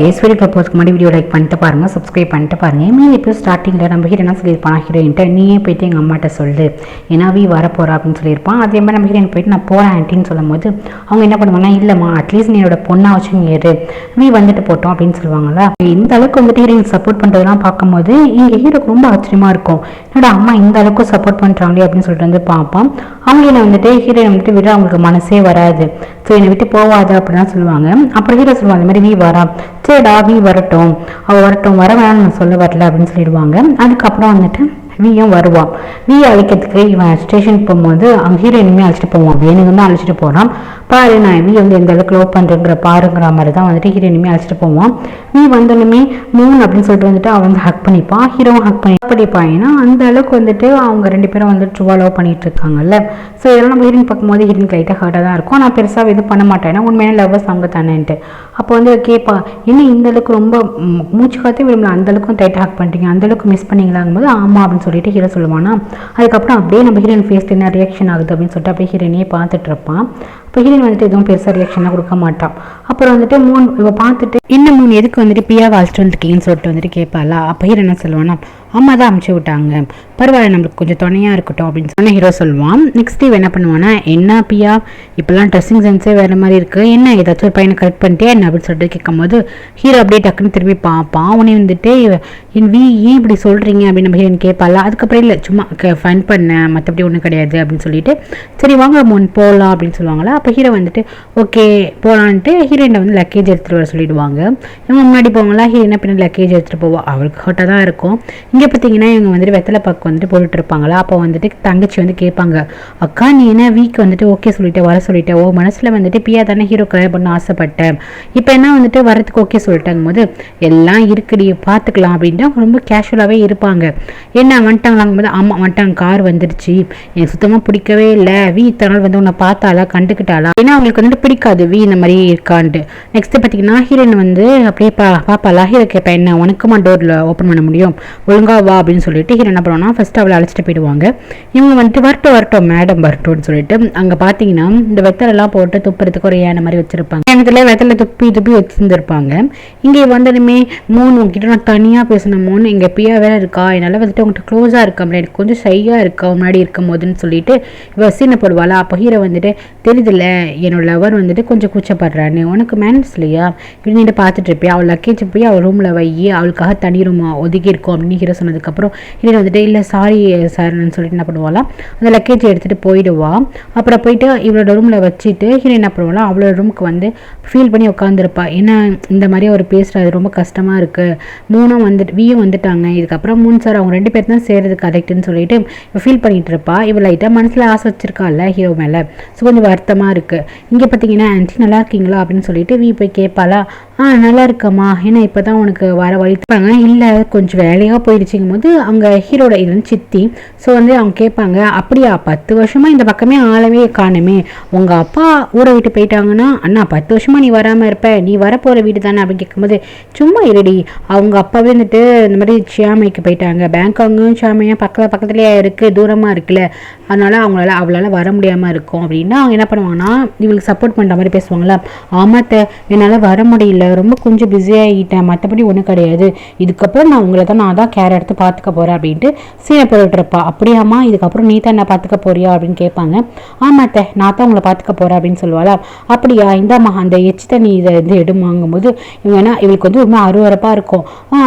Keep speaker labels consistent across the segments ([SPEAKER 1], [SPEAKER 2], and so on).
[SPEAKER 1] ஈஸ்வரி ப்ரப்போஸ்க்கு முன்னாடி video like பண்ணிட்டு பாருங்க, சப்ஸ்கிரைப் பண்ணிட்டு பாருங்க. மீன் இப்போ ஸ்டார்டிங்கில் நம்ம ஹீரோ என்ன சொல்லியிருப்பான், ஹீரோயின்ட்ட நீயே போயிட்டு எங்கள் அம்மாட்ட சொல்லு, ஏன்னா வீ வரப்போறா அப்படின்னு சொல்லியிருப்பான். அதே மாதிரி நம்ம ஹீரோயின் போயிட்டு நான் போகிறேன் ஆன்ட்டின்னு சொல்லும் போது அவங்க என்ன பண்ணுவாங்கன்னா, இல்லைம்மா அட்லீஸ்ட் நீ என்னோட பொண்ணா வச்சு நீ ஏறு, வீ வந்துட்டு போட்டோம் அப்படின்னு சொல்லுவாங்களா. இந்த அளவுக்கு வந்துட்டு ஹீரோயின் சப்போர்ட் பண்ணுறதுலாம் பார்க்கும்போது இங்கே ஹீரோக்கு ரொம்ப ஆச்சரியமா இருக்கும். என்னோட அம்மா இந்த அளவுக்கு சப்போர்ட் பண்ணுறாங்களே அப்படின்னு சொல்லிட்டு வந்து பார்ப்பான். அவங்கள வந்துட்டு ஹீரோயின் வந்துட்டு விட அவங்களுக்கு மனசே வராது. ஸோ என்னை விட்டு போவாது அப்படிதான் சொல்லுவாங்க. அப்புறம் ஹீரோ சொல்லுவாங்க, இந்த மாதிரி வீ வரா, சரிடா வீ வரட்டும், அவள் வரட்டும், வர வேணாம்னு நான் சொல்ல வரல அப்படின்னு சொல்லிடுவாங்க. அதுக்கப்புறம் வந்துட்டு வீயும் வருவான். வீ அழைக்கிறதுக்கு இவன் ஸ்டேஷனுக்கு போகும்போது அவங்க ஹீரோயினுமே அழைச்சிட்டு போவான். வேணுங்க தான் அழைச்சிட்டு போகிறான். பாரு நான் வீ வந்து எந்த அளவுக்கு லவ் பண்ணுறேங்கிற பாருங்கிற மாதிரி தான் வந்துட்டு ஹீரோயினுமே அழைச்சிட்டு போவான். வீ வந்தோடனே மூணு அப்படின்னு சொல்லிட்டு வந்துட்டு அவன் வந்து ஹக் பண்ணிப்பான். ஹீரோவும் ஹக் பண்ணிப்பான். ஏன்னா அந்த அளவுக்கு வந்துட்டு அவங்க ரெண்டு பேரும் வந்து ட்ரூவா லவ் பண்ணிட்டு இருக்காங்கல்ல. ஸோ இதெல்லாம் நம்ம ஹீரோயின் பார்க்கும்போது ஹீரோயின் லைட்டாக ஹர்ட்டாக தான் இருக்கும். நான் பெருசாக இது பண்ண மாட்டேன், ஏன்னா உண்மையான லவ்வர்ஸ் அவங்க தானேன்ட்டு. அப்போ வந்து கேட்பா, என்ன இந்த அளவுக்கு ரொம்ப மூச்சு காத்தே விரும்பல, அந்த அளவுக்கு டைட்டாக ஹக் பண்ணிட்டீங்க, அந்த அளவுக்கு மிஸ் பண்ணீங்களாங்கும் போது ஆமா அப்படின்னு சொல்லிட்டு ஹீரோ சொல்லுவானா. அதுக்கப்புறம் அப்படியே நம்ம ஹீரோயின் ஃபேஸ்ல என்ன ரியாக்ஷன் ஆகுது அப்படின்னு சொல்லிட்டு அப்படியே ஹீரோயினையே பார்த்துட்டு இருப்பான். இப்போ ஹீரோயின் வந்துட்டு எதுவும் பெருசாக ரியாக்ஷனாக கொடுக்க மாட்டான். அப்புறம் வந்துட்டு மூணு இவ பார்த்துட்டு இன்னும் மூணு எதுக்கு வந்துட்டு பியாவை அழைச்சிட்டு வந்துருக்கீங்கன்னு சொல்லிட்டு வந்துட்டு கேட்பாளா. அப்போ ஹீரோ என்ன சொல்லுவானா, அம்மா தான் அமுச்சு விட்டாங்க, பரவாயில்ல நம்மளுக்கு கொஞ்சம் துணையாக இருக்கட்டும் அப்படின்னு சொன்னால் ஹீரோ சொல்லுவான். நெக்ஸ்ட் டே என்ன பண்ணுவானா, என்ன பியா இப்போல்லாம் ட்ரெஸ்ஸிங் சென்ஸே வேறு மாதிரி இருக்குது, என்ன ஏதாச்சும் ஒரு பையனை கரெக்ட் பண்ணிட்டே என்ன அப்படின்னு சொல்லிட்டு கேட்கும்போது ஹீரோ அப்படியே டக்குன்னு திரும்பி பார்ப்பான். அவனே வந்துட்டு என் வீ ஏன் இப்படி சொல்கிறீங்க அப்படின்னு நம்ம ஹீரோயின் கேட்பாளா. அதுக்கப்புறம் இல்லை சும்மா ஃபன் பண்ணேன், மற்றபடி ஒன்றும் கிடையாது அப்படின்னு சொல்லிட்டு சரி வாங்க முன் போகலாம் அப்படின்னு சொல்லுவாங்களா. அப்போ ஹீரோ வந்துட்டு ஓகே போகலான்ட்டு ஹீரோயினை வந்து லக்கேஜ் எடுத்துகிட்டு வர சொல்லிடுவாங்க. இவங்க முன்னாடி போவாங்களா, ஹீரோயினை பின்னாடி லக்கேஜ் எடுத்துகிட்டு போவா. அவளுக்கு ஹர்ட்டாக தான் இருக்கும். இங்கே பார்த்தீங்கன்னா இவங்க வந்துட்டு வெத்தலை பாக்கு வந்துட்டு போட்டுட்டு இருப்பாங்களா. அப்போ வந்துட்டு தங்கச்சி வந்து கேட்பாங்க, அக்கா நீ என்ன வீக் வந்துட்டு ஓகே சொல்லிட்டு வர சொல்லிட்டேன், ஓ மனசில் வந்துட்டு பியா தானே ஹீரோ கல்யாணம் பண்ண ஆசைப்பட்டேன், இப்போ என்ன வந்துட்டு வரதுக்கு ஓகே சொல்லிட்டாங்க போது எல்லாம் இருக்குடி பார்த்துக்கலாம் அப்படின்ட்டு அவங்க ரொம்ப கேஷுவலாகவே இருப்பாங்க. என்ன வந்துட்டாங்களாங்கும் போது ஆமாம் வந்துட்டாங்க, கார் வந்துடுச்சு, எனக்கு சுத்தமாக பிடிக்கவே இல்லை, வீ இத்தனை வந்து உன்னை பார்த்தாலா கண்டுக்கிட்டாளா, ஏன்னா அவங்களுக்கு வந்துட்டு பிடிக்காது வீ இந்த மாதிரி இருக்கான்ட்டு. நெக்ஸ்ட் பார்த்தீங்கன்னா ஹீரோயின் வந்து அப்படியே பாப்பாளா. ஹீரோ கேட்பேன், என்ன உனக்குமா டோரில் ஓப்பன் பண்ண முடியும், ஒழுங்கா வா அப்படின்னு சொல்லிட்டு ஹீரோ என்ன பண்ணுவாங்கன்னா ஃபர்ஸ்ட் அவளை அழைச்சிட்டு போயிடுவாங்க. இவங்க வந்துட்டு வரட்டும் மேடம் வரட்டும்னு சொல்லிட்டு அங்கே பார்த்தீங்கன்னா இந்த வெத்தலைலாம் போட்டு துப்புறதுக்கு ஒரு ஏனை மாதிரி வச்சிருப்பாங்க. ஏனத்துல வெத்தலை துப்பி வச்சிருந்துருப்பாங்க. இங்கே வந்ததுமே மூணு உங்ககிட்ட நான் தனியாக பேசணும், மூணு இங்கே பியா வேற இருக்கா, என்னால் வந்துட்டு உங்கள்கிட்ட க்ளோஸாக இருக்காமல எனக்கு கொஞ்சம் ஷையாக இருக்கா முன்னாடி இருக்கும் போதுன்னு சொல்லிட்டு இவ சீனப்படுவாளா. அப்போ ஹீரோ வந்துட்டு தெரியுதுல்ல என்னோட லவர் வந்துட்டு கொஞ்சம் கூச்சப்படுறான்னு, உனக்கு மேனஸ் இல்லையா, இப்படின்னு பார்த்துட்டு இருப்பியா, அவள் லக்கேஜ் போய் அவள் ரூமில் வை, அவளுக்காக தனி ரூம் ஒதுக்கி இருக்கும் அப்படின்னு ஹீரோ சொன்னதுக்கப்புறம் ஹீரோ வந்துட்டு இல்லை சாரி சார்ன்னு சொல்லிட்டு என்ன பண்ணுவாளா, அந்த லக்கேஜ் எடுத்துகிட்டு போயிடுவா. அப்புறம் போயிட்டு இவளோட ரூமில் வச்சுட்டு ஹீரோ என்ன பண்ணுவாளா, அவளோட ரூமுக்கு வந்து ஃபீல் பண்ணி உட்காந்துருப்பா. ஏன்னா இந்த மாதிரி ஒரு பேசுகிறது ரொம்ப கஷ்டமாக இருக்குது, மூணும் வந்துட்டு வீயும் வந்துட்டாங்க, இதுக்கப்புறம் மூணு சார் அவங்க ரெண்டு பேர் தான் சேர்றது கரெக்டுன்னு சொல்லிட்டு இவள் ஃபீல் பண்ணிகிட்டு இருப்பா. இவள் லைட்டாக மனசில் ஆசை வச்சிருக்காள் ஹீரோ மேலே. ஸோ கொஞ்சம் வருத்தமாக இருக்குது. இங்கே பார்த்தீங்கன்னா ஆன்ட்டி நல்லா இருக்கீங்களா அப்படின்னு சொல்லிட்டு வீ போய் கேட்பாளா. நல்லா இருக்கம்மா, ஏன்னா இப்போ தான் உனக்கு வர வழிப்பாங்க, இல்லை கொஞ்சம் வேலையாக போயிடுச்சுங்கும் போது அங்கே ஹீரோட இது வந்து சித்தி. ஸோ வந்து அவங்க கேட்பாங்க, அப்படியா 10 வருஷமாக இந்த பக்கமே ஆளவே காணுமே, உங்கள் அப்பா ஊரை விட்டு போயிட்டாங்கன்னா அண்ணா 10 வருஷமாக நீ வராமல் இருப்ப, நீ வரப்போகிற வீடு தானே அப்படின்னு கேட்கும்போது சும்மா இருடி, அவங்க அப்பாவே வந்துட்டு இந்த மாதிரி சியாமைக்கு போயிட்டாங்க, பேங்காங்கும் சியாமையும் பக்கத்துலேயே இருக்குது, தூரமாக இருக்குல்ல, அதனால் அவளால் வர முடியாமல் இருக்கும் அப்படின்னா அவங்க என்ன பண்ணுவாங்கன்னா இவங்களுக்கு சப்போர்ட் பண்ணுற மாதிரி பேசுவாங்களா. ஆமாத்த என்னால் வர முடியல, ரொம்ப கொஞ்சம் பிஸியாகிட்டேன், மற்றபடி ஒன்றும் கிடையாது, இதுக்கப்புறம் நான் தான் கேர் எடுத்து பார்த்துக்க போகிறேன் அப்படின்ட்டு சீனை போட்டுட்டு இருப்பா. அப்படியாம்மா இதுக்கப்புறம் நீ தான் என்ன பார்த்துக்க போறியா அப்படின்னு கேட்பாங்க. ஆமாத்த நான் தான் உங்களை பார்த்துக்க போகிறேன் அப்படின்னு சொல்லுவாளா. அப்படியா இந்தாம்மா அந்த எச்சு தண்ணி இதை வந்து எடுமாங்கும் போது இவங்க இவளுக்கு வந்து ரொம்ப அருவரப்பாக இருக்கும்.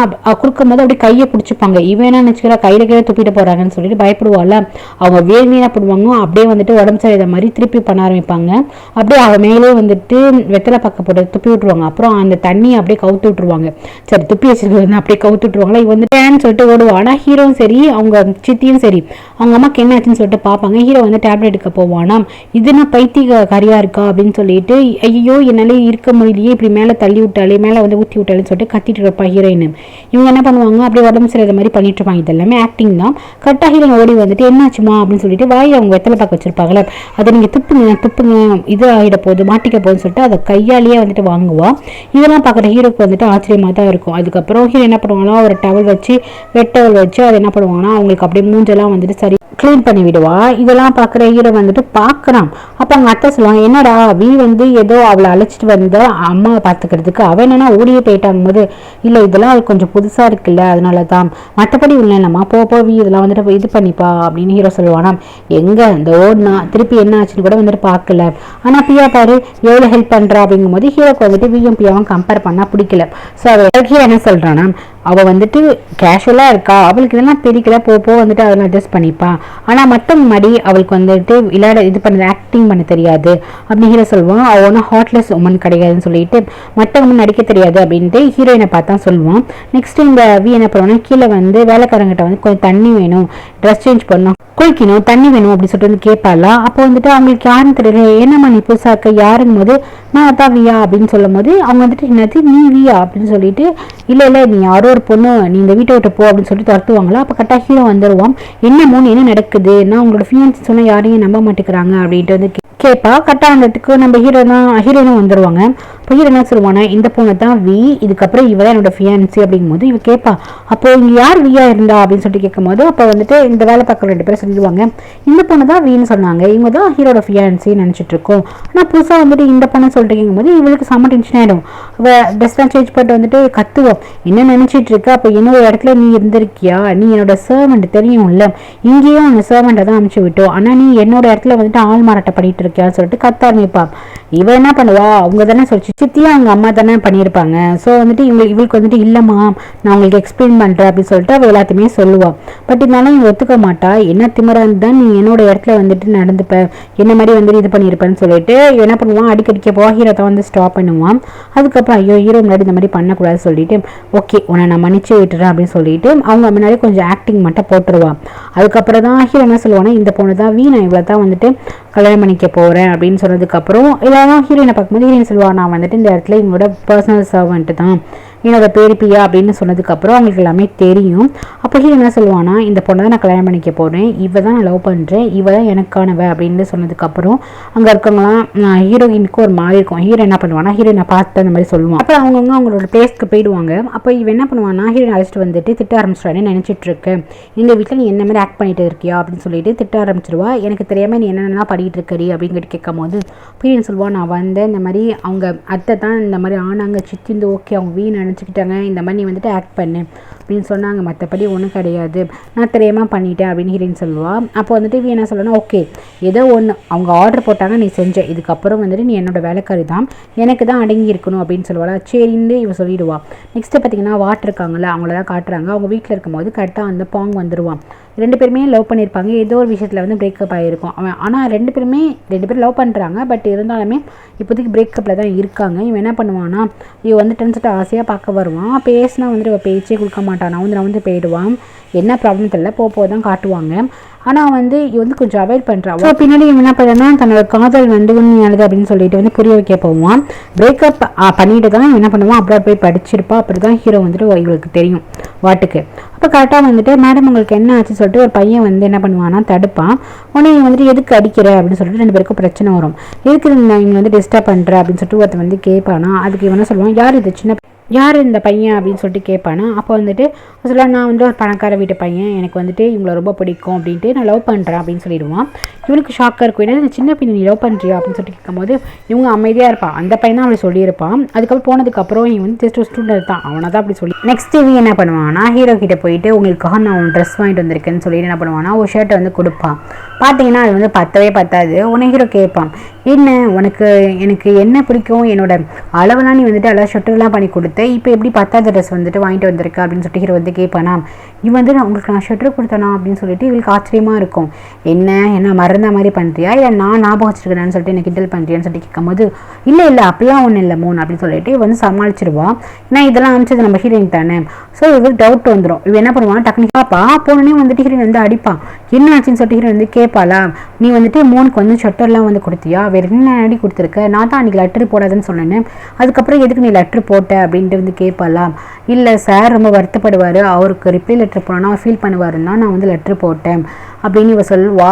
[SPEAKER 1] கொடுக்கும் போது அப்படியே கையை பிடிச்சிப்பாங்க. இவன் என்ன நினச்சிக்கிறா கையில் கீழே துப்பிட்டு போகிறாங்கன்னு சொல்லிட்டு பயப்படுவாள். அவங்க வேணுமே போடுவாங்க, அப்படியே வந்துட்டு உடம்பு சரியாத மாதிரி திருப்பி பண்ண ஆரம்பிப்பாங்க. அப்படியே அவள் மேலே வந்துட்டு வெத்தலை பக்க போட்டு துப்பி விட்டுருவாங்க. அப்புறம் அந்த தண்ணியை அப்படியே கவுத்து விட்டுருவாங்க. சரி துப்பி வச்சிருக்கிறது அப்படியே கவுத்து விட்டுருவாங்களா. இவ வந்துட்டேன்னு சொல்லிட்டு ஓடுவா. ஆனால் ஹீரோவும் சரி அவங்க சித்தியும் சரி அவங்க அம்மாக்கு என்ன ஆச்சுன்னு சொல்லிட்டு பார்ப்பாங்க. ஹீரோ வந்து டேப்லெட் எடுக்க போவானா. இது நான் பைத்தியக்காரியா இருக்கா அப்படின்னு சொல்லிட்டு ஐயோ என்னாலே இருக்க முடியலையே, இப்படி மேலே தள்ளி விட்டாலே மேலே வந்து ஊற்றி விட்டாலேன்னு சொல்லிட்டு கத்திட்டு இருப்பா ஹீரோயின். இவங்க என்ன பண்ணுவாங்க, அப்படியே உடம்பு சரியாத மாதிரி பண்ணிட்டு இருப்பாங்க. இது எல்லாமே ஆக்டிங் தான். கரெக்டாக ஹீரோயின் ஓடி வந்துட்டு என்னாச்சுமா அப்படின்னு சொல்லிட்டு வாய் அவங்க வெத்தலை பார்க்க வச்சிருப்பாங்களே, அதை நீங்கள் துப்புங்க இது ஆகிட போகுது மாட்டிக்க போகுதுன்னு சொல்லிட்டு அதை கையாலேயே வந்துட்டு வாங்குவா. இதெல்லாம் பார்க்குற ஹீரோக்கு வந்துட்டு ஆச்சரியமாக தான் இருக்கும். அதுக்கப்புறம் ஹீரோ என்ன பண்ணுவாங்களோ ஒரு டவல் வச்சு வெட்டவல் வச்சு அதை என்ன பண்ணுவாங்கன்னா அவங்களுக்கு அப்படியே மூஞ்செல்லாம் வந்துட்டு சரி க்ளீன் பண்ணி விடுவா. இதெல்லாம் பார்க்குற ஹீரோ வந்துட்டு பார்க்குறான். அப்போ அவங்க அத்தை சொல்லுவாங்க, என்னடா வீ வந்து ஏதோ அவளை அழைச்சிட்டு வந்த அம்மாவை பார்த்துக்கிறதுக்கு அவன் என்னன்னா ஓடியே போயிட்டாங்க போது, இல்லை இதெல்லாம் அவளுக்கு கொஞ்சம் புதுசாக இருக்குல்ல அதனால தான், மற்றபடி இல்லைல்லம்மா போ வீ இதெல்லாம் வந்துட்டு இது பண்ணிப்பா அப்படின்னு ஹீரோ சொல்லுவானா. எங்கே இந்த ஓடுனா திருப்பி என்ன ஆச்சுன்னு கூட வந்துட்டு பார்க்கல. ஆனால் பியா பாரு எவ்வளோ ஹெல்ப் பண்ணுறா அப்படிங்கும்போது ஹீரோக்கு வந்துட்டு வியும் பியாவும் கம்பேர் பண்ணால் பிடிக்கல. ஸோ அவள் என்ன சொல்கிறான்னா, அவள் வந்துட்டு கேஷுவலாக இருக்கா, அவளுக்கு இதெல்லாம் பிடிக்கல, போ வந்துட்டு அதெல்லாம் அட்ஜஸ்ட் பண்ணிப்பா. ஆனால் மற்றவங்க மாதிரி அவளுக்கு வந்துட்டு விளையாட இது பண்ண ஆக்டிங் பண்ண தெரியாது அப்படின்னு ஹீரோ சொல்லுவான். அவள் ஒன்றும் ஹார்ட்லெஸ் உமன் கிடையாதுன்னு சொல்லிட்டு மற்றவங்க நடிக்க தெரியாது அப்படின்ட்டு ஹீரோயினை பார்த்தா சொல்லுவான். நெக்ஸ்ட் இந்த வி என்ன பண்ணுவான்னா, கீழே வந்து வேலைக்காரங்கிட்ட வந்து கொஞ்சம் தண்ணி வேணும், ட்ரெஸ் சேஞ்ச் பண்ணணும், குளிக்கணும், தண்ணி வேணும் அப்படின்னு சொல்லிட்டு வந்து கேட்பாளா. அப்போ வந்துட்டு அவங்களுக்கு யாருன்னு தெரியல, என்னம்மா நீ புதுசாக இருக்க யாருங்கும் போது நான் அதான் வியா அப்படின்னு சொல்லும் போது அவங்க வந்துட்டு என்னது நீ வியா அப்படின்னு சொல்லிட்டு, இல்லை நீ யாரோ ஒரு பொண்ணு, நீ இந்த வீட்டை விட்டு போ அப்படின்னு சொல்லிட்டு துரத்துவாங்களா. அப்போ கரெக்டாக ஹீரோ வந்துடுவான். என்ன நடக்குது, நான் உங்களோட ஃபியான்சி சொன்னால் யாரையும் நம்ப மாட்டேங்கிறாங்க அப்படின்ட்டு வந்து கேட்பா. கரெக்டாக அந்தத்துக்கு நம்ம ஹீரோயினும் வந்துடுவாங்க. இப்போ ஹீரோ என்ன சொல்லுவானா, இந்த பொண்ணு தான் வி, இதுக்கப்புறம் இவ தான் என்னோட ஃபியான்சி அப்படிங்கும்போது இவ கேட்பா, அப்போ இங்கே யார் வியா இருந்தா அப்படின்னு சொல்லிட்டு கேட்கும்போது அப்போ வந்துட்டு இந்த வேலை பார்க்குற 2 பேரும் சொல்லிடுவாங்க, இந்த பொண்ணு தான் வின்னு சொன்னாங்க, இவங்க தான் ஹீரோட ஃபியான்சி நினச்சிட்டு இருக்கோம். ஆனால் புதுசாக வந்துட்டு இந்த பொண்ணு சொல்லிட்டு கேட்கும்போது இவளுக்கு செம்ம டென்ஷன் ஆகிடும். அவள் ட்ரெஸ்லாம் சேஞ்ச் பண்ணிட்டு வந்துட்டு கத்துவோம், என்ன நினச்சிட்டு இருக்க, அப்போ என்னோட இடத்துல நீ இருந்திருக்கியா, நீ என்னோட சர்வெண்ட் தெரியும்ல, இங்கேயும் அந்த சர்வெண்ட்டை தான் அனுப்பிச்சு விட்டோம், ஆனால் நீ என்னோட இடத்துல வந்துட்டு ஆள் மாறாட்ட பண்ணிட்டு இருக்கியான்னு சொல்லிட்டு கத்த ஆரம்பிப்பா. இவ என்ன பண்ணுவா, அவங்க தானே சொல்லிச்சு சித்தியும் அவங்க அம்மா தானே பண்ணியிருப்பாங்க, ஸோ வந்துட்டு இவளுக்கு வந்துட்டு இல்லைம்மா நான் உங்களுக்கு எக்ஸ்பிளைன் பண்ணுறேன் அப்படின்னு சொல்லிட்டு அவள் எல்லாத்தையுமே சொல்லுவாள். பட் இருந்தாலும் இவங்க ஒத்துக்க மாட்டா. என்ன திமிரா தான் நீ என்னோட இடத்துல வந்துட்டு நடந்துப்ப, என்ன மாதிரி வந்துட்டு இது பண்ணியிருப்பேன்னு சொல்லிட்டு என்ன பண்ணுவான், அடிக்கடிக்க போக ஹீரோ தான் வந்து ஸ்டாப் பண்ணுவான். அதுக்கப்புறம் ஐயோ ஹீரோ முன்னாடி இந்த மாதிரி பண்ணக்கூடாதுன்னு சொல்லிட்டு ஓகே உன்னை நான் மன்னிச்சு விட்டுறேன் அப்படின்னு சொல்லிட்டு அவங்க முன்னாடி கொஞ்சம் ஆக்டிங் மட்டும் போட்டுருவான். அதுக்கப்புறம் தான் ஹீரோ என்ன சொல்லுவானா, இந்த பொண்ணு தான் வீ, நான் இவ்வளோ தான் வந்துட்டு கல்யாணம் பண்ணிக்க போகிறேன் அப்படின்னு சொன்னதுக்கப்புறம் இதெல்லாம் ஹீரோயினை பார்க்கும்போது ஹீரோயின் சொல்லுவாள், நான் வந்துட்டு இந்த இடத்துல இவங்களோட பர்சனல் சர்வெண்ட்டு தான், என்னோட பேர் பியா அப்படின்னு சொன்னதுக்கப்புறம் அவங்களுக்கு எல்லாமே தெரியும். அப்போ ஹீரோ என்ன சொல்லுவானா, இந்த பொண்ணை தான் நான் கல்யாணம் பண்ணிக்க போகிறேன், இவ தான் நான் லவ் பண்ணுறேன், இவ தான் எனக்கானவ அப்படின்னு சொன்னதுக்கப்புறம் அங்கே இருக்கவங்களாம் ஹீரோயினுக்கு ஒரு மாதிரி இருக்கும். ஹீரோ என்ன பண்ணுவானா, ஹீரோயினை பார்த்து அந்த மாதிரி சொல்லுவான். அப்போ அவங்கவுங்க அவங்களோட பிளேஸ்க்கு போயிடுவாங்க. அப்போ இவன் என்ன பண்ணுவானா, ஹீரோயின் அழைச்சிட்டு வந்துட்டு திட்ட ஆரம்பிச்சிட்டானே நினச்சிட்டு இருக்கு, எங்கள் வீட்டில் நீ என்ன மாதிரி ஆக்ட் பண்ணிட்டு இருக்கியா அப்படின்னு சொல்லிட்டு திட்ட ஆரம்பிச்சிருவா. எனக்கு தெரியாமல் நீ என்னென்னலாம் பண்ணிட்டு இருக்கடி அப்படின்னு கேட்கும் போது ஹீரோயின் சொல்லுவான், நான் வந்தேன் இந்த மாதிரி அவங்க அத்தை தான் இந்த மாதிரி ஆனாங்க, சித்தி இந்த ஓகே அவங்க வீண் நினச்சிக்கிட்டாங்க, இந்த மாதிரி நீ வந்துட்டு ஆக்ட் பண்ணு அப்படின்னு சொன்னாங்க, மற்றபடி ஒன்றும் கிடையாது, நான் தெரியாமல் பண்ணிட்டேன் அப்படின்னு ஹீரோயின் சொல்லுவாள். அப்போ வந்துட்டு இவன் என்ன சொல்லணும், ஓகே ஏதோ ஒன்று அவங்க ஆர்டர் போட்டாங்க நீ செஞ்ச, இதுக்கப்புறம் வந்துட்டு நீ என்னோட வேலைக்காரி தான், எனக்கு தான் அடங்கி இருக்கணும் அப்படின்னு சொல்லுவாள். சரின்னு இவன் சொல்லிடுவாள். நெக்ஸ்ட்டு பார்த்தீங்கன்னா வாட்டர் இருக்காங்களே அவங்கள தான் காட்டுறாங்க. அவங்க வீட்டில் இருக்கும்போது கரெக்டாக அந்த பாங் வந்துடுவான். 2 பேருமே லவ் பண்ணியிருப்பாங்க, ஏதோ ஒரு விஷயத்தில் வந்து பிரேக்கப் ஆகிருக்கும் அவன். ஆனால் 2 பேரும் லவ் பண்ணுறாங்க, பட் இருந்தாலுமே இப்போதைக்கு பிரேக்கப்பில் தான் இருக்காங்க. இவன் என்ன பண்ணுவான்னா, இவன் வந்து டென்ஸ்ட்டு ஆசையாக பார்க்க வருவான். பேசினா வந்துட்டு இவன் பேச்சே கொடுக்க மாட்டான், நான் வந்து போயிடுவான். என்ன ப்ராப்ளம் தெரியல, போக தான் காட்டுவாங்க. ஆனால் வந்து இவன் வந்து கொஞ்சம் அவாய்ட் பண்ணுறான். ஸோ பின்னாடி இவன் என்ன பண்ணுறா, தன்னோட காதல் வந்து உண்மையானது அப்படின்னு சொல்லிட்டு வந்து புரிய வைக்க போவான். பிரேக்கப் பண்ணிட்டு தான் இவன் என்ன பண்ணுவான், அப்புறம் போய் படிச்சிருப்பா. அப்படி தான் ஹீரோ வந்துட்டு இவளுக்கு தெரியும் வாட்டுக்கு. அப்போ கரெக்டாக வந்துட்டு மேடம் உங்களுக்கு என்ன ஆச்சு சொல்லிட்டு ஒரு பையன் வந்து என்ன பண்ணுவான்னா தடுப்பான். உடனே வந்துட்டு எதுக்கு அடிக்கிற அப்படின்னு சொல்லிட்டு 2 பேருக்கும் பிரச்சனை வரும். எதுக்கு இவங்க வந்து டிஸ்டர்ப் பண்ணுற அப்படின்னு சொல்லிட்டு ஒருத்தன் வந்து கேட்பானா. அதுக்கு இவன் சொல்லுவான், யார் இது சின்ன யார் இந்த பையன் அப்படின்னு சொல்லிட்டு கேட்பானா. அப்போ வந்துட்டு சொல்ல, நான் வந்து ஒரு பணக்கார வீட்டு பையன், எனக்கு வந்துட்டு இவங்களை ரொம்ப பிடிக்கும் அப்படின்ட்டு நான் லவ் பண்ணுறேன் அப்படின்னு சொல்லிடுவான். இவனுக்கு ஷாக்காக இருக்கும், ஏன்னா இந்த சின்ன பையன் நீ லவ் பண்ணுறியா அப்படின்னு சொல்லிட்டு கேட்கும்போது இவங்க அமைதியாக இருப்பான். அந்த பையன் தான் அவளை சொல்லியிருப்பான். அதுக்கப்புறம் போனதுக்கப்புறம் இவன் வந்து ஜஸ்ட் ஒரு ஸ்டூடெண்ட் தான், அவனை தான் அப்படி சொல்லி. நெக்ஸ்ட் இவன் என்ன பண்ணுவான்னா, ஹீரோ கிட்டே போயிட்டு உங்களுக்காக நான் ட்ரெஸ் வாங்கிட்டு வந்திருக்கேன்னு சொல்லிட்டு என்ன பண்ணுவான்னா ஒரு ஷர்ட்டை வந்து கொடுப்பான். பார்த்தீங்கன்னா அது வந்து பத்தாது. உன்னை ஹீரோ கேட்பான், என்ன உனக்கு எனக்கு என்ன பிடிக்கும், என்னோட அளவெல்லாம் நீ வந்துட்டு எல்லாம் ஷர்ட்டுலாம் பண்ணி கொடுத்த, இப்போ எப்படி 10வது ட்ரெஸ் வந்துட்டு வாங்கிட்டு வந்திருக்க அப்படின்னு சொல்லிட்டு ஹீரோ வந்து கேட்பானா. இவன் வந்து நான் உங்களுக்கு நான் ஷர்ட்டு கொடுத்தனா அப்படின்னு சொல்லிட்டு இவளுக்கு ஆச்சரியமாக இருக்கும். என்ன மறந்த மாதிரி பண்ணுறியா, இல்லை நான் ஞாபகம் வச்சுருக்கேன்னு சொல்லிட்டு எனக்கு கிண்டல் பண்ணுறியான்னு சொல்லிட்டு கேட்கும்போது இல்லை அப்படிலாம் ஒன்றும் இல்லை மோன் அப்படின்னு சொல்லிட்டு இவன் வந்து சமாளிச்சிருவான். ஏன்னா இதெல்லாம் அமைச்சது நம்ம ஹீரோயின் தானே. ஸோ இவருக்கு டவுட் வந்துடும். இவன் என்ன பண்ணுவான், டக்குனு பாப்பா போனே வந்துட்டு ஹீரோயின் வந்து அடிப்பான். என்ன ஆச்சுன்னு சொல்லிட்டு ஹீரோயின் வந்து கேட்பாளா, நீ வந்துட்டு மோனுக்கு வந்து ஷர்ட்டர்லாம் வந்து கொடுத்தியா, வேறு என்ன அடி கொடுத்துருக்க, நான் தான் அன்றைக்கி லெட்ரு போடாதுன்னு சொன்னேன், அதுக்கப்புறம் எதுக்கு நீ லெட்ரு போட்ட அப்படின்ட்டு வந்து கேட்பாளா. இல்லை சார் ரொம்ப வருத்தப்படுவார், அவருக்கு ரிப்ளை லெட்ரு போனோன்னா அவர் ஃபீல் பண்ணுவாருன்னா நான் வந்து லெட்ரு போட்டேன் அப்படின்னு இவ சொல்வா.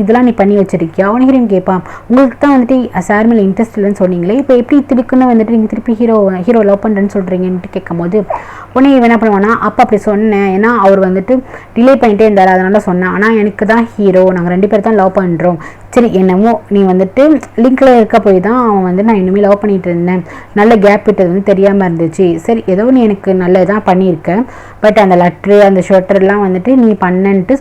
[SPEAKER 1] இதெல்லாம் நீ பண்ணி வச்சிருக்கியா? அவன் ஹீரோயின் கேட்பான், உங்களுக்கு தான் வந்துட்டு சார் மேலே இன்ட்ரெஸ்ட் இல்லைன்னு சொன்னீங்களே, இப்போ எப்படி திருக்குன்னு வந்துட்டு நீங்கள் திருப்பி ஹீரோ லவ் பண்ணுறேன்னு சொல்கிறீங்கன்ட்டு கேட்கும் போது உடனே இவன் என்ன பண்ணுவானா, அப்போ அப்படி சொன்னேன், ஏன்னா அவர் வந்துட்டு டிலே பண்ணிட்டே இருந்தார், அதனால சொன்னேன், ஆனால் எனக்கு தான் ஹீரோ, நாங்கள் 2 பேர் தான் லவ் பண்ணுறோம். சரி என்னமோ நீ வந்துட்டு லிங்க்ல இருக்க போய் தான் அவன் வந்து நான் இன்னுமே லவ் பண்ணிட்டு இருந்தேன், நல்ல கேப் விட்டது வந்து தெரியாமல் இருந்துச்சு, சரி ஏதோ நீ எனக்கு நல்லதான் பண்ணியிருக்க, பட் அந்த லெட்ரு அந்த ஷொட்டர்லாம் வந்துட்டு நீ பண்ணன்ட்டு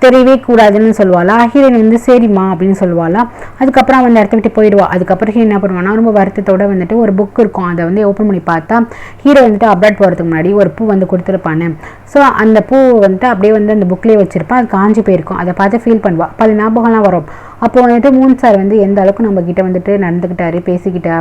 [SPEAKER 1] தெரியவே கூடாதுன்னு சொல்லுவாளா. ஹீரோயின் வந்து சரிம்மா அப்படின்னு சொல்லுவாளா. அதுக்கப்புறம் அவன் அந்த இடத்த விட்டு போயிடுவா. அதுக்கப்புறம் ஹீரோ என்ன பண்ணுவானா, ரொம்ப வருத்தத்தோட வந்துட்டு ஒரு புக் இருக்கும், அதை வந்து ஓப்பன் பண்ணி பார்த்தா ஹீரோ வந்துட்டு அப்ராட் போகிறதுக்கு முன்னாடி ஒரு பூ வந்து கொடுத்துருப்பானு. ஸோ அந்த பூ வந்துட்டு அப்படியே வந்து அந்த புக்லேயே வச்சிருப்பான், அது காஞ்சி போயிருக்கும். அதை பார்த்து ஃபீல் பண்ணுவா, பல ஞாபகம்லாம் வரும். அப்போ வந்துட்டு மூன் சார் வந்து எந்த அளவுக்கு நம்ம கிட்ட வந்துட்டு நடந்துக்கிட்டாரு,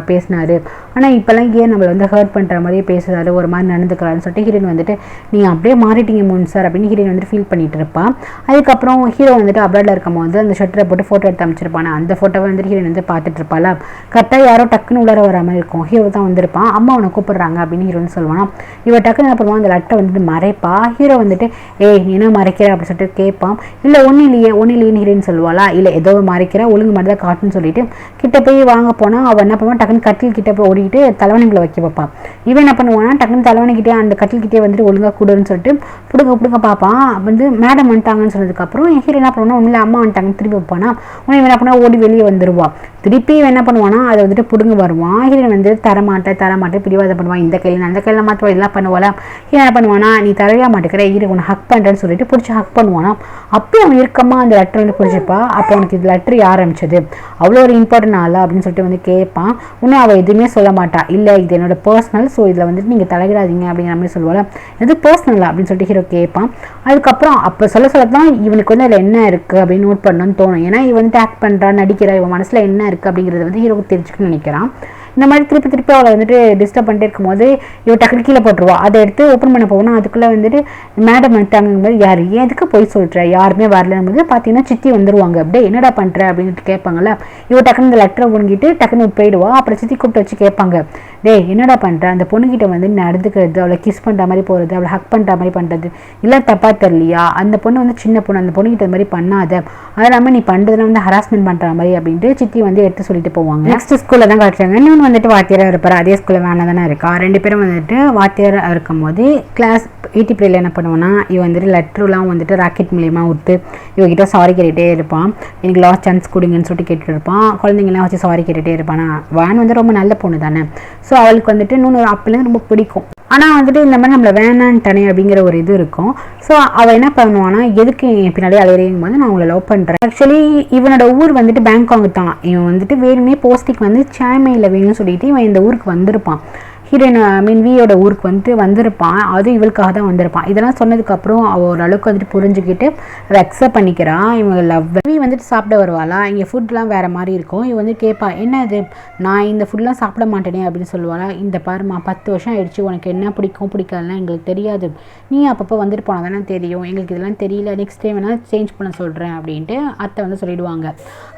[SPEAKER 1] பேசினாரு, ஆனால் இப்போல்லாம் ஏன் நம்மளை வந்து ஹர்ட் பண்ணுற மாதிரியே பேசுறாரு, ஒரு மாதிரி நடந்துக்கிறாருன்னு சொல்லிட்டு ஹீரோயின் வந்துட்டு நீங்கள் அப்படியே மாறிட்டீங்க மூன் சார் அப்படின்னு ஹீரோயின் வந்து ஃபீல் பண்ணிட்டு இருப்பான். அதுக்கப்புறம் ஹீரோ வந்துட்டு அப்ராட்ல இருக்கும் போது அந்த ஷட்டரை போட்டு ஃபோட்டோ எடுத்து அமைச்சிருப்பான். அந்த ஃபோட்டோவை வந்துட்டு ஹீரோயின் வந்து பார்த்துட்டு இருப்பாளா. கரெக்டாக யாரோ டக்குன்னு உள்ளார வர மாதிரி இருக்கும். ஹீரோ தான் வந்திருப்பான், அம்மா அவனை கூப்பிடுறாங்க அப்படின்னு ஹீரோன்னு சொல்லுவானா. இவ டக்குன்னு என்ன பண்ணுவான், அந்த லெட்டரை வந்துட்டு மறைப்பா. ஹீரோ வந்துட்டு ஏய் நீ என்ன மறைக்கிற அப்படின்னு சொல்லிட்டு கேட்பான். இல்லை ஒன்றும் இல்லையேன்னு ஹீரோயின் சொல்லுவாளா. இல்லை ஏதோ மறைக்கிற, ஒழுங்கு மாதிரி தான் காட்டுன்னு சொல்லிட்டு கிட்ட போய் வாங்க போனால் அவன் என்ன பண்ணுவான், டக்குன்னு கட்டில் கிட்ட போய் ஓடிக்கிட்டு தலைவணிகளை வைக்க பார்ப்பான். இவன் என்ன பண்ணுவான்னா டக்குன்னு தலைவணிக்கிட்டே அந்த கட்டில்கிட்டே வந்துட்டு ஒழுங்காக கூடுன்னு சொல்லிட்டு பிடுங்க பார்ப்பான். வந்து மேடம் வந்துட்டாங்கன்னு சொன்னதுக்கப்புறம் ஹீரோ என்ன பண்ணுவானா, உண்மையில அம்மா வந்துட்டாங்கன்னு திருப்பி வைப்பானா. உடனே என்ன பண்ணா ஓடி வெளியே வந்துடுவா. திருப்பி என்ன பண்ணுவானா, அதை வந்துட்டு பிடுங்க வருவான். ஹீரோயின் வந்து தரமாட்டேன் பிடிவாதம் பண்ணுவான், இந்த கையில் அந்த கையில் மாற்றுவா, இதெல்லாம் பண்ணுவாளா. ஹீரோ என்ன பண்ணுவானா, நீ தரவே மாட்டேங்கிற, ஹீரோ உன்னை ஹக் பண்ணுறேன்னு சொல்லிட்டு பிடிச்சி ஹக் பண்ணுவானா. அப்போ அவன் இருக்கமா அந்த லெட்டர் வந்து பிடிச்சிப்பா. அப்போ அவனுக்கு இது லெட்டர் யார் ஆரம்பிச்சது, அவ்வளோ ஒரு இம்பார்ட்டன்ட் ஆளா அப்படின்னு சொல்லிட்டு வந்து கேட்பான். உடனே அவள் எதுவுமே சொல்ல மாட்டா, இல்லை இது என்னோட பர்சனல், ஸோ இதில் வந்துட்டு நீங்கள் தலையிடாதீங்க அப்படிங்கிற மாதிரி சொல்லுவாள். இது பர்சனலா அப்படின்னு சொல்லிட்டு ஹீரோ கேட்பான். அதுக்கப்புறம் அப்போ சொல்லத்தான் இவனுக்கு வந்து அதில் என்ன இருக்குது அப்படின்னு நோட் பண்ணணும்னு தோணும். ஏன்னா இவன் வந்துட்டு ஆக்ட் பண்ணுறான், நடிக்கிறா, இவன் மனசில் என்ன இருக்குது அப்படிங்கிறத வந்து ஹீரோக்கு தெரிஞ்சுக்கணும்னு நினைக்கிறான். இந்த மாதிரி திருப்பி அவளை வந்துட்டு டிஸ்டர்ப் பண்ணிட்டே இருக்கும்போது இவன் டக்குனு கீழே போட்டுருவா. அதை எடுத்து ஓப்பன் பண்ண போகணும். அதுக்குள்ளே வந்துட்டு மேடம் வந்துட்டாங்கும் போது யார் எதுக்கு போய் சொல்கிற, யாருமே வரலன்னு போது பார்த்தீங்கன்னா சித்தி வந்துருவாங்க. அப்படியே என்னடா பண்ணுற அப்படின்ட்டு கேட்பாங்கல்ல. இவன் டக்குனு இந்த லெட்டரை ஒழுங்கிட்டு டக்குன்னு போயிடுவா. அப்புறம் சித்தி கூப்பிட்டு வச்சு கேட்பாங்க, டேய் என்னடா பண்ணுற, அந்த பொண்ணுகிட்ட வந்து நடந்துக்கிறது, அவளை கிஸ் பண்ணுற மாதிரி போகிறது, அவளை ஹக் பண்ணுற மாதிரி பண்ணுறது இல்லை தப்பா தெரியலையா, அந்த பொண்ணு வந்து சின்ன பொண்ணு, அந்த பொண்ணுகிட்ட மாதிரி பண்ணாத, அது இல்லாமல் நீ பண்ணுறதுலாம் வந்து ஹராஸ்மெண்ட் பண்ணுற மாதிரி அப்படின்ட்டு சித்தி வந்து எடுத்து சொல்லிட்டு போவாங்க. நெக்ஸ்ட் ஸ்கூலில் தான் காட்டுறாங்க. இன்னொன்று வந்துட்டு வாத்தியாராக இருப்பார், அதே ஸ்கூலில் வேணா தானே இருக்கா. 2 பேரும் வந்துட்டு வாத்தியாராக இருக்கும் போது கிளாஸ் 80 பீரியடில் என்ன பண்ணுவான்னா, இவன் வந்துட்டு லெட்டர்லாம் வந்துட்டு ராக்கெட் மூலியமா விட்டு இவகிட்ட சாரி கேட்டுகிட்டே இருப்பான். எனக்கு லாஸ்ட் சான்ஸ் கொடுங்கன்னு சொல்லிட்டு கேட்டுட்டு இருப்பான். குழந்தைங்களாம் வச்சு சாரி கேட்டுகிட்டே இருப்பானா. வேன் வந்து ரொம்ப நல்ல பொண்ணு தானே, ஸோ அவளுக்கு வந்துட்டு இன்னொன்று அப்பலேருந்து ரொம்ப பிடிக்கும். ஆனால் வந்துட்டு இந்த மாதிரி நம்மளை வேணான்ட்டானே அப்படிங்கிற ஒரு இது இருக்கும். ஸோ அவள் என்ன பண்ணுவான்னா, எதுக்கு என் பின்னாடி அலையிறீங்க போது நான் உங்களை லவ் பண்ணுறேன். ஆக்சுவலி இவனோட ஊர் வந்துட்டு பேங்காக் தான். இவன் வந்துட்டு வேணுமே போஸ்டிங் வந்து சென்னையில் வேணும்னு சொல்லிட்டு இவன் இந்த ஊருக்கு வந்திருப்பான். ஹீரோயின் வியோட ஊருக்கு வந்துட்டு வந்திருப்பான். அது இவளுக்காக தான் வந்திருப்பான். இதெல்லாம் சொன்னதுக்கப்புறம் அவள் ஓரளவுக்கு வந்துட்டு புரிஞ்சுக்கிட்டு அதை அக்செப்ட் பண்ணிக்கிறான். இவங்க லவ் வந்துட்டு சாப்பிட வருவாளா. இங்கே ஃபுட்லாம் வேறு மாதிரி இருக்கும். இவன் வந்து கேட்பா, என்ன இது நான் இந்த ஃபுட்லாம் சாப்பிட மாட்டேனே அப்படின்னு சொல்லுவாளா. இந்த பாருமா 10 வருஷம் ஆயிடுச்சு, உனக்கு என்ன பிடிக்கும் பிடிக்காதுலாம் எங்களுக்கு தெரியாது, நீ அப்பப்போ வந்துட்டு போனால் தானே தெரியும், எங்களுக்கு இதெல்லாம் தெரியல, நெக்ஸ்ட் டைம் வேணால் சேஞ்ச் பண்ண சொல்கிறேன் அப்படின்ட்டு அத்தை வந்து சொல்லிடுவாங்க.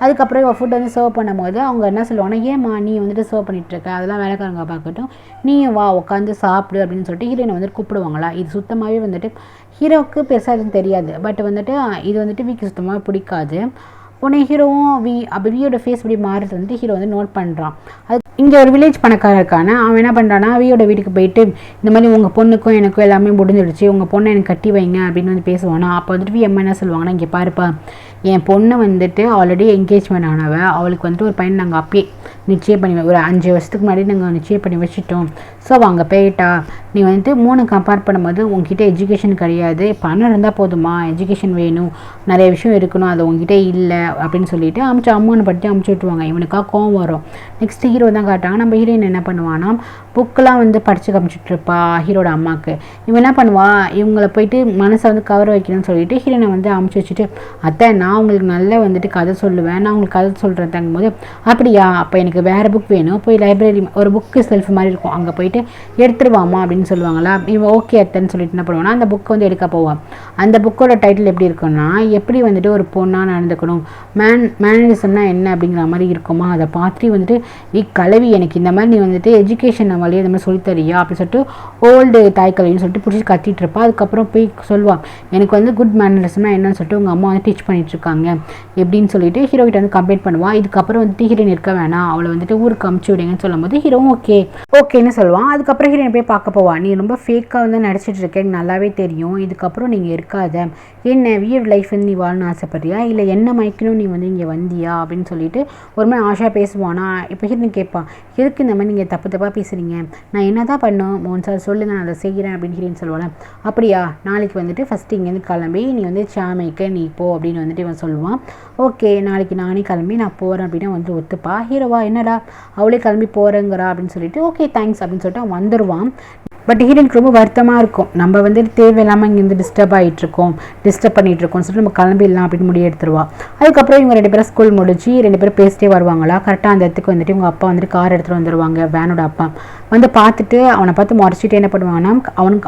[SPEAKER 1] அதுக்கப்புறம் இவள் ஃபுட் வந்து சர்வ் பண்ணும்போது அவங்க என்ன சொல்லுவாங்கன்னா, ஏம்மா நீ வந்துட்டு சர்வ் பண்ணிட்டுருக்க, அதெல்லாம் வேலைக்காரங்க பார்க்கட்டும், நீயும் வா உட்காந்து சாப்பிடு அப்படின்னு சொல்லிட்டு ஹீரோயினை வந்துட்டு கூப்பிடுவாங்களா. இது சுத்தமாகவே வந்துட்டு ஹீரோவுக்கு பெருசாக எதுவும் தெரியாது. பட் வந்துட்டு இது வந்துட்டு விக்கு சுத்தமாக பிடிக்காது. உடனே ஹீரோவும் வியோட ஃபேஸ் இப்படி மாறுறது வந்துட்டு ஹீரோ வந்து நோட் பண்ணுறான். அது இங்கே ஒரு வில்லேஜ் பணக்காரன் இருக்கான. அவன் என்ன பண்ணுறான்னா, வியோட வீட்டுக்கு போயிட்டு இந்த மாதிரி உங்கள் பொண்ணுக்கும் எனக்கும் எல்லாமே முடிஞ்சிடுச்சு, உங்கள் பொண்ணை எனக்கு கட்டி வைங்க அப்படின்னு வந்து பேசுவானா. அப்போ வந்துட்டு வி அம்மா என்ன சொல்லுவாங்கன்னா, இங்கே பாருப்பா, என் பொண்ணு வந்துட்டு ஆல்ரெடி என்கேஜ்மெண்ட் ஆனவ, அவளுக்கு வந்துட்டு ஒரு பையன் நாங்கள் அப்பயே நிச்சயம் பண்ணி ஒரு 5 வருஷத்துக்கு முன்னாடி நாங்கள் நிச்சயம் பண்ணி வச்சுட்டோம். ஸோ அங்கே போயிட்டா நீ வந்துட்டு 3 கம்பேர் பண்ணும்போது உங்ககிட்ட எஜுகேஷன் கிடையாது, பணம் இருந்தால் போதுமா, எஜுகேஷன் வேணும், நிறைய விஷயம் இருக்கணும், அது உங்ககிட்ட இல்லை அப்படின்னு சொல்லிட்டு அம்மானை பற்றி அமுச்சு விட்டுருவாங்க. இவனுக்காக கோவம் வரும். நெக்ஸ்ட் ஹீரோ தான் காட்டாங்க. நம்ம ஹீரோயின் என்ன பண்ணுவான்னா, புக்கெலாம் வந்து படித்து காமிச்சிட்ருப்பா ஹீரோட அம்மாவுக்கு. இவன் என்ன பண்ணுவா, இவங்களை போயிட்டு மனசை வந்து கவர வைக்கணும்னு சொல்லிட்டு ஹீரோனை வந்து அமுச்சு வச்சுட்டு, அத்தை நான் உங்களுக்கு நல்லா வந்துட்டு கதை சொல்லுவேன், நான் உங்களுக்கு கதை சொல்கிறேன் தங்கும் போது, அப்படியா அப்போ எனக்கு வேறு புக் வேணும், போய் லைப்ரரி ஒரு புக்கு செல்ஃப் மாதிரி இருக்கும், அங்கே போயிட்டு எடுத்துருவாமா அப்படின்னு அப்படின்னு சொல்லுவாங்களா, இவன் ஓகே அத்தைன்னு சொல்லிட்டு என்ன பண்ணுவான்னா அந்த புக் வந்து எடுக்க போவான். அந்த புக்கோட டைட்டில் எப்படி இருக்குன்னா, எப்படி வந்துட்டு ஒரு பொண்ணாக நடந்துக்கணும், மேனரிசம்னா என்ன அப்படிங்கிற மாதிரி இருக்குமா. அதை பார்த்துட்டு வந்துட்டு கல்வி எனக்கு இந்த மாதிரி நீ வந்துட்டு எஜுகேஷன் வழியாக இந்த மாதிரி சொல்லித்தரியா அப்படின்னு சொல்லிட்டு ஓல்டு தாய் கல்வின்னு சொல்லிட்டு பிடிச்சி கத்திட்டு இருப்பா. அதுக்கப்புறம் போய் சொல்லுவாள், எனக்கு வந்து குட் மேனரிசம்னா என்னன்னு சொல்லிட்டு உங்கள் அம்மா வந்து டீச் பண்ணிட்டு இருக்காங்க எப்படின்னு சொல்லிட்டு ஹீரோ கிட்ட வந்து கம்ப்ளைண்ட் பண்ணுவான். இதுக்கப்புறம் வந்துட்டு ஹீரோயின் இருக்க வேணாம், அவளை வந்துட்டு ஊருக்கு அமுச்சு விடுங்கன்னு சொல்லும் போது ஹீரோவும் ஓகேன்னு சொல்லுவான். அதுக்கப்புறம் ஹீரோயின் போய் பார்க்க போவான். நீ ரொம்ப ஃபேக்காக வந்து நடிச்சிட்டு இருக்க, எனக்கு நல்லாவே தெரியும், இதுக்கப்புறம் நீங்கள் இருக்காத, என்ன வியர்ட் லைஃப் வந்து நீ வாழணும்னு ஆசைப்படுறியா, இல்லை என்ன மயக்கணும் நீ வந்து இங்கே வந்தியா அப்படின்னு சொல்லிட்டு ஒரு மாதிரி ஆஷா பேசுவானா. இப்போ ஹீரோயின் கேட்பான், எதுக்கு இந்த மாதிரி நீங்கள் தப்பாக பேசுகிறீங்க, நான் என்ன தான் பண்ணும் மோகன் சார் சொல்லுங்க, நான் அதை செய்கிறேன் அப்படின்னு ஹீரோயின் சொல்லுவான். அப்படியா, நாளைக்கு வந்துட்டு ஃபஸ்ட்டு இங்கேருந்து கிளம்பி நீ வந்து சாமைக்க நீ போ அப்படின்னு வந்துட்டு இவன் சொல்லுவான். ஓகே நாளைக்கு நானே கிளம்பி நான் போகிறேன் அப்படின்னு வந்து ஒத்துப்பா. ஹீரோவா என்னடா அவளே கிளம்பி போகிறேங்கிறா அப்படின்னு சொல்லிட்டு ஓகே தேங்க்ஸ் அப்படின்னு சொல்லிட்டு அவன் வந்துடுவான். பட் ஹீரோயினுக்கு ரொம்ப வருத்தமாக இருக்கும், நம்ம வந்துட்டு தேவையில்லாமல் இங்கேருந்து டிஸ்டர்ப் பண்ணிகிட்ருக்கோம் சொல்லிட்டு நம்ம கிளம்பிடலாம் அப்படின்னு முடிவு எடுத்துருவா. அதுக்கப்புறம் இவங்க 2 பேரும் ஸ்கூல் முடிச்சு 2 பேரும் பேசிட்டே வருவாங்களா. கரெக்டாக அந்த இடத்துக்கு வந்துட்டு இவங்க அப்பா வந்துட்டு கார் எடுத்துகிட்டு வந்துடுவாங்க. வேனோட அப்பா வந்து பார்த்துட்டு அவனை பார்த்து முறைச்சிட்டு என்ன பண்ணுவாங்கன்னா,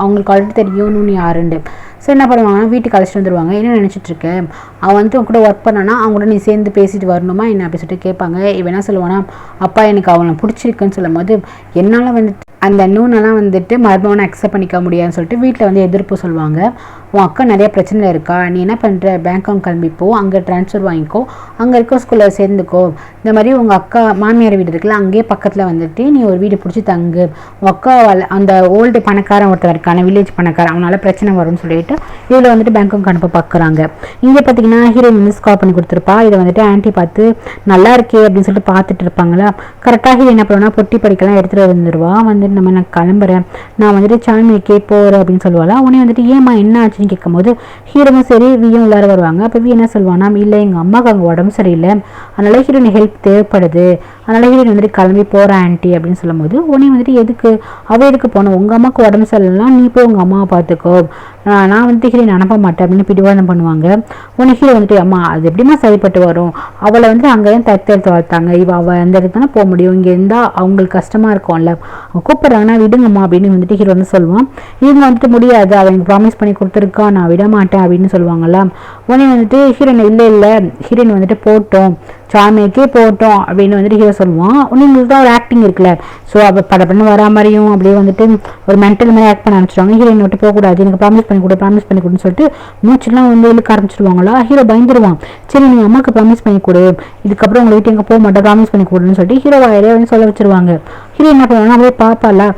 [SPEAKER 1] அவங்களுக்கு ஆல்ரெடி தெரியும் நீ யாருண்டு. ஸோ என்ன பண்ணுவாங்கன்னா வீட்டுக்கு அழைச்சிட்டு வந்துடுவாங்க. என்ன நினச்சிட்ருக்க, அவன் வந்துட்டு அவங்க கூட ஒர்க் பண்ணானா அவங்க கூட நீ சேர்ந்து பேசிட்டு வரணுமா என்ன அப்படி சொல்லிட்டு கேட்பாங்க. இவன் என்ன சொல்லுவானா, அப்பா எனக்கு அவனை பிடிச்சிருக்குன்னு சொல்லும் போது என்னால் வந்துட்டு அந்த நூனெல்லாம் வந்துட்டு மருமகனை அக்செப்ட் பண்ணிக்க முடியாதுன்னு சொல்லிட்டு வீட்டில் வந்து எதிர்ப்பு சொல்லுவாங்க. உன் அக்கா நிறைய பிரச்சனை இருக்கா, நீ என்ன பண்ணுற, பேங்காக் கிளம்பிப்போ, அங்கே ட்ரான்ஸ்ஃபர் வாங்கிக்கோ, அங்கே இருக்க ஸ்கூலில் சேர்ந்துக்கோ, இந்த மாதிரி உங்கள் அக்கா மாமியார் வீடு இருக்குல்ல அங்கேயே பக்கத்தில் வந்துட்டு நீ ஒரு வீடு பிடிச்சி தங்கு, உங்கள் அக்கா அந்த ஓல்டு பணக்காரன் ஒருத்தர் இருக்கான வில்லேஜ் பணக்காரன் அவனால் பிரச்சனை வரும்னு சொல்லிட்டு இதில் வந்துட்டு பேங்காக் அனுப்ப பார்க்குறாங்க. இங்கே பார்த்தீங்கன்னா ஹீரோயின் மிஸ் கால் பண்ணி கொடுத்துருப்பா. இதை வந்துட்டு ஆன்ட்டி பார்த்து நல்லா இருக்கே அப்படின்னு சொல்லிட்டு பார்த்துட்டு இருப்பாங்களா. கரெக்டாக ஹீரோ என்ன பண்ணுவோன்னா பொட்டி படிக்கலாம் எடுத்துகிட்டு வந்துடுவா. வந்துட்டு நான் கிளம்புறேன், நான் வந்துட்டு சாமிக்கே போகிறேன் அப்படின்னு சொல்லுவாளா. உடனே வந்துட்டு ஏமா என்ன ஆச்சுன்னு கேட்கும் போது ஹீரோவும் சரி வியும் உள்ளார வருவாங்க. அப்போ வி என்ன சொல்லுவானா, இல்லை எங்கள் அம்மாவுக்கு அங்கே உடம்பு சரியில்லை, அதனால ஹீரோயின் ஹெல்ப் தேவைப்படுது, அதனால ஹீரோயின் வந்துட்டு கிளம்பி போகிறேன் ஆன்ட்டி அப்படின்னு சொல்லும் போது உடனே வந்துட்டு எதுக்கு போனோம், உங்கள் அம்மாவுக்கு உடம்பு சரியில்லைன்னா நீ போய் உங்கள் அம்மாவை பார்த்துக்கோ, நான் வந்துட்டு ஹீரோயின் அனுப்ப மாட்டேன் அப்படின்னு பிடிவாதம் பண்ணுவாங்க. உடனே ஹீரோ வந்துட்டு அம்மா அது எப்படிமா சரிப்பட்டு வரும், அவளை வந்துட்டு அங்கே தான் தத்தெடுத்து வளர்த்தாங்க, அவள் அந்த இடத்துல தானே போக முடியும், இங்கே இருந்தால் அவங்களுக்கு கஷ்டமாக இருக்கும்ல, அவங்க கூப்பிட்றாங்கன்னா விடுங்கம்மா அப்படின்னு வந்துட்டு ஹீரோ வந்து சொல்லுவான். இவங்க வந்துட்டு முடியாது, அவனுக்கு ப்ராமிஸ் பண்ணி கொடுத்துருக்கா, நான் விட மாட்டேன் அப்படின்னு சொல்லுவாங்கல்ல. உடனே வந்துட்டு ஹீரோயின் இல்லை ஹீரோயின் வந்துட்டு போட்டோம் சாமிக்கே போட்டோம் அப்படின்னு வந்துட்டு ஹீரோ சொல்லுவான். உங்களுக்கு தான் ஒரு ஆக்டிங் இருக்குல்ல, ஸோ அப்போ படப்பண்ணு வரா மாதிரியும் அப்படியே வந்துட்டு ஒரு மென்டல் மாதிரி ஆக்ட் பண்ண ஆரம்பிச்சிடுவாங்க. ஹீரோயின் விட்டு போகக்கூடாது, எனக்கு ப்ராமிஸ் பண்ணி கொடுன்னு சொல்லிட்டு மூச்சுலாம் வந்து இழுக்க ஆரம்பிச்சிடுவாங்களா. ஹீரோ பயந்துருவான். சரி நீ அம்மாவுக்கு ப்ராமிஸ் பண்ணி கொடு, இதுக்கப்புறம் உங்களை வீட்டு எங்கே போக மாட்டேன் ப்ராமிஸ் பண்ணி கொடுன்னு சொல்லிட்டு ஹீரோ வாயிலே வந்து சொல்ல வச்சிருவாங்க. ஹீரோ என்ன பண்ணுவாங்கன்னா அப்படியே பாப்பால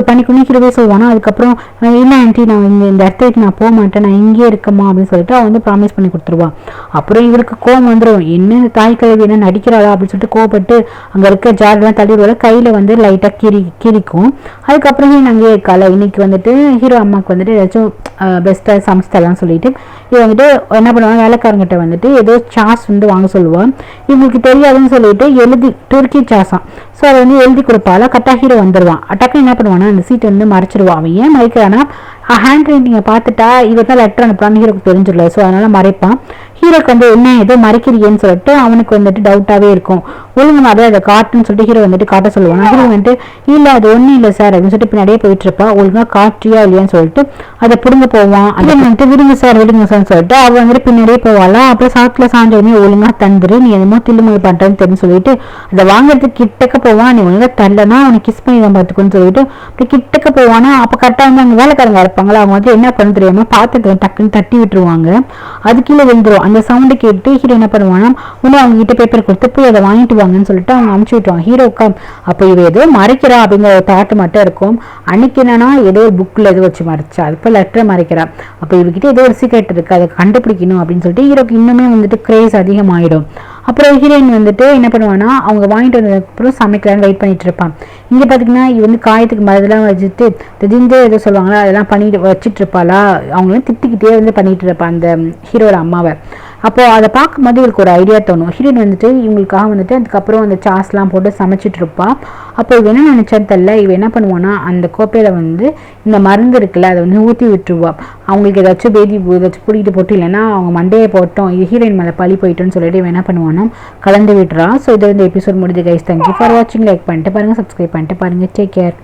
[SPEAKER 1] பண்ணிக்கொடு ஹீரோவே சொல்லுவானா. அதுக்கப்புறம் இல்லை ஆன்ட்டி நான் இந்த இடத்த விட்டு நான் போக மாட்டேன், நான் இங்கேயே இருக்கமா அப்படின்னு சொல்லிட்டு அவன் வந்து ப்ராமிஸ் பண்ணி கொடுத்துருவான். அப்புறம் இவருக்கு கோவம் வந்துடும், என்ன தாய் கல்வி என்ன நடிக்கிறாளா அப்படின்னு சொல்லிட்டு கோவப்பட்டு அங்கே இருக்க ஜார்லாம் தள்ளிடுவாள், கையில் வந்து லைட்டாக கிரிக்கும். அதுக்கப்புறம் அங்கேயே இருக்கால. இன்னைக்கு வந்துட்டு ஹீரோ அம்மாவுக்கு வந்துட்டு ஏதாச்சும் பெஸ்ட்டாக சமைச்சிடலாம் சொல்லிட்டு இது வந்துட்டு என்ன பண்ணுவாங்க, வேலைக்காரங்கிட்ட வந்துட்டு ஏதோ சாஸ் வந்து வாங்க சொல்லுவான். இவங்களுக்கு தெரியாதுன்னு சொல்லிட்டு துருக்கி சாஸாம், ஸோ அதை வந்து எழுதி கொடுப்பால. கரெக்டாக ஹீரோ வந்துடுவான். டக்குன்னு என்ன பண்ணுவானா அந்த சீட்டை வந்து மறைச்சிடுவான். அவன் ஏன் மறைக்கிறான்னா ஹேண்ட் ரைட்டிங்கை பார்த்துட்டா இவர் தான் லெட்டர் அனுப்புறான்னு ஹீரோக்கு தெரிஞ்சிடல, ஸோ அதனால மறைப்பான். ஹீரோக்கு வந்து என்ன ஏதோ மறைக்கிறீன்னு சொல்லிட்டு அவனுக்கு வந்துட்டு டவுட்டாகவே இருக்கும். ஒழுங்கு மாதிரி அதை காட்டுன்னு சொல்லிட்டு ஹீரோ வந்துட்டு காட்ட சொல்லுவான். ஹீரோ வந்துட்டு இல்லை அது ஒன்றும் இல்லை சார் அப்படின்னு சொல்லிட்டு பின்னாடியே போயிட்டு இருப்பா. ஒழுங்காக காட்டுறியா இல்லையான்னு சொல்லிட்டு அதை பிடுங்க போவான். அதை வந்துட்டு விடுங்க சார்னு சொல்லிட்டு அவள் வந்துட்டு பின்னாடியே போவாளா. அப்புறம் சாக்கில் சாஞ்சவனே ஒழுங்காக தந்துரு, நீ என்னமோ தில்லுமுறை பண்ணுறேன்னு தெரிஞ்சு சொல்லிட்டு அதை வாங்குறதுக்கு கிட்டக்க போவான். நீ ஒழுங்காக தரலன்னா அவனை கிஸ் பண்ணி தான் பார்த்துக்கோன்னு சொல்லிட்டு அப்படி கிட்டக்க போவானா. அப்போ கரெக்டாக வந்து அங்கே வேலைக்காரங்க இருப்பாங்களா, அவங்க வந்து என்ன பண்ண தெரியாமல் பார்த்துட்டு டக்குன்னு தட்டி விட்டுருவாங்க. அது கீழே விழுந்துரும். அந்த சவுண்டு கேட்டு ஹீரோ என்ன பண்ணுவானா உடனே அவங்க கிட்ட பேப்பர் கொடுத்து போய் அதை வாங்கிட்டு வாங்கன்னு சொல்லிட்டு அவங்க அமுச்சு விட்டுருவாங்க ஹீரோக்கா. அப்போ இவ ஏதோ மறைக்கிறா அப்படிங்கிற ஒரு தாட்டு மட்டும் இருக்கும். அன்னைக்கு என்னன்னா ஏதோ ஒரு புக்கில் ஏதோ வச்சு மறைச்சா, அது இப்போ லெட்டரை மறைக்கிறா. அப்போ இவகிட்ட ஏதோ ஒரு சீக்ரெட் இருக்கு, அதை கண்டுபிடிக்கணும் அப்படின்னு சொல்லிட்டு ஹீரோக்கு இன்னுமே வந்துட்டு கிரேஸ் அதிகமாகிடும். அப்புறம் ஹீரோயின் வந்துட்டு என்ன பண்ணுவான்னா அவங்க வாங்கிட்டு வந்ததுக்கப்புறம் சமைக்கலான்னு வெயிட் பண்ணிட்டு இருப்பான். இங்கே பார்த்தீங்கன்னா இவ வந்து காயத்துக்கு மருந்தெல்லாம் வச்சுட்டு ஜிஞ்சர் ஏதோ சொல்லுவாங்களா அதெல்லாம் பண்ணிட்டு வச்சுட்டு இருப்பாளா. அவங்களும் திட்டிக்கிட்டே வந்து பண்ணிட்டு இருப்பான் அந்த ஹீரோட அம்மாவை. அப்போது அதை பார்க்கும்போது இவருக்கு ஒரு ஐடியா தோணும். ஹீரோயின் வந்துட்டு இவங்களுக்காக வந்துட்டு அதுக்கப்புறம் அந்த சாஸ்லாம் போட்டு சமைச்சிட்டு இருப்பா. அப்போ இவ என்ன நினச்சான்னு தெரியல, இவ என்ன பண்ணுவான்னா அந்த கோப்பையில் வந்து இந்த மருந்து இருக்குல்ல அதை வந்து ஊற்றி விட்டுருவா. அவங்களுக்கு ஏதாச்சும் ஏதாச்சும் பிடிக்கிட்டு போட்டு இல்லைன்னா அவங்க மண்டையை போட்டோம் இது ஹீரோயின் மேலே பழி போயிட்டோன்னு சொல்லிட்டு இவன் என்ன பண்ணுவான்னா கலந்து விட்டுறான். ஸோ இது வந்து எபிசோட் முடிஞ்சு கைஸ். தேங்க்யூ ஃபார் வாட்சிங். லைக் பண்ணிட்டு பாருங்கள், சப்ஸ்கிரைப் பண்ணிட்டு பாருங்கள். Take care.